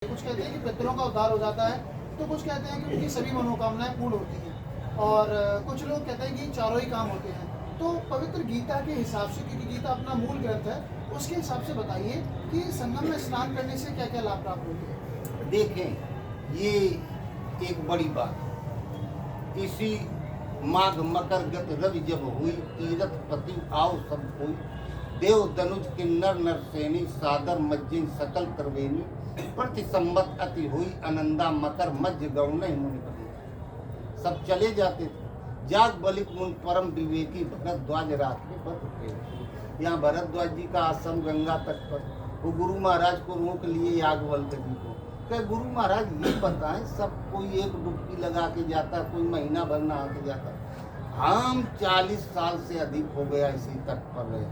कुछ कहते हैं कि पितरों का उद्धार हो जाता है, तो कुछ कहते हैं कि उनकी सभी मनोकामनाएं पूर्ण होती हैं, और कुछ लोग कहते हैं कि चारों ही काम होते हैं। तो पवित्र गीता के हिसाब से, क्योंकि गीता अपना मूल ग्रंथ है, उसके हिसाब से बताइए कि संगम में स्नान करने से क्या क्या लाभ प्राप्त होते हैं। देखें, ये एक बड़ी बात है। इसी माघ मकर गत रवि जब हुई, तीरथ पति आओ सब कोई, देव दनुज किन्नर नरसेनी, सादर मज्जिन सकल त्रिवेणी, प्रति संबत अति हुई आनंदा, मकर मध्य गौण मुनि बने। सब चले जाते थे। जाग बलिक मुन परम विवेकी, भरद्वाज रात्रि पर रुके। यहाँ भरद्वाज जी का आश्रम गंगा तट पर। वो गुरु महाराज को रोक लिए याज्ञवल्क्य जी को। कहे गुरु महाराज ये बताएं, सब कोई एक डुबकी लगा के जाता, कोई महीना भर नहा के जाता, हम 40 साल से अधिक हो गया इसी तट पर रहे,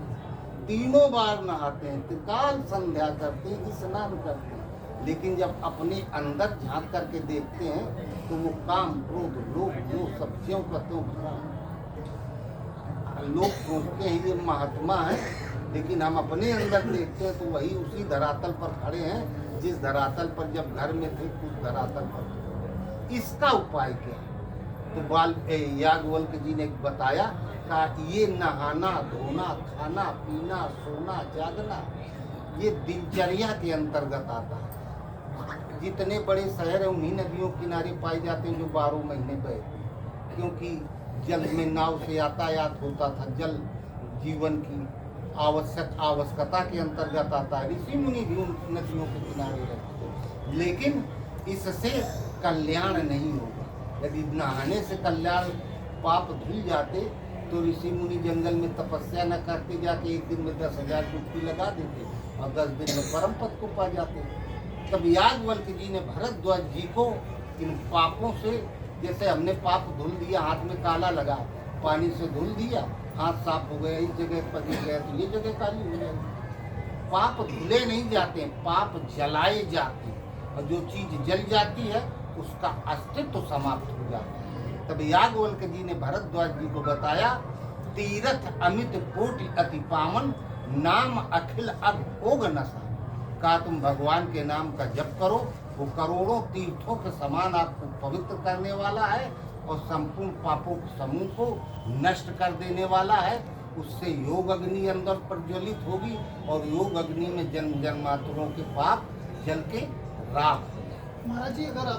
तीनों बार नहाते हैं, त्रिकाल संध्या करते हैं, स्नान करते हैं, लेकिन जब अपने अंदर झांक करके देखते हैं तो वो काम क्रोध लोभ मोह सब ज्यों का त्यों भरा है। लोग सोचते हैं ये महात्मा है, लेकिन हम अपने अंदर देखते हैं तो वही उसी धरातल पर खड़े हैं जिस धरातल पर जब घर में थे उस धरातल पर। इसका उपाय क्या है? तो याज्ञवल्क्य जी ने बताया कि ये नहाना धोना खाना पीना सोना जागना ये दिनचर्या के अंतर्गत आता है। जितने बड़े शहर हैं उन्हीं नदियों किनारे पाए जाते हैं जो 12 महीने बहते, क्योंकि जल में नाव से यातायात होता था। जल जीवन की आवश्यकता के अंतर्गत आता है। ऋषि मुनि भी उन नदियों के किनारे रहते, लेकिन इससे कल्याण नहीं होगा। यदि नहाने से कल्याण पाप धुल जाते तो ऋषि मुनि जंगल में तपस्या न करते, जाके एक दिन में 10,000 डुबकी लगा देते और 10 दिन में परम पद को पा जाते। तब याज्ञवल्क्य जी ने भरद्वाज जी को इन पापों से, जैसे हमने पाप धुल दिया, हाथ में काला लगा, पानी से धुल दिया, हाथ साफ हो गया, इस जगह पर गिर गया तो ये जगह काली हो जाएगी। पाप धुले नहीं जाते, पाप जलाए जाते हैं, और जो चीज जल जाती है उसका अस्तित्व समाप्त हो जाता है। तब याज्ञवल्क्य जी ने भरद्वाज जी को बताया, तीरथ अमित कोटि अति पावन, नाम अखिल अघोग नशा। कहा तुम भगवान के नाम का जप करो, वो करोड़ों तीर्थों के समान आपको पवित्र करने वाला है और संपूर्ण पापों के समूह को नष्ट कर देने वाला है। उससे योग अग्नि अंदर प्रज्वलित होगी और योग अग्नि में जन्म जन्मांतरों के पाप जल के राख हो जाए। महाराज जी, अगर आप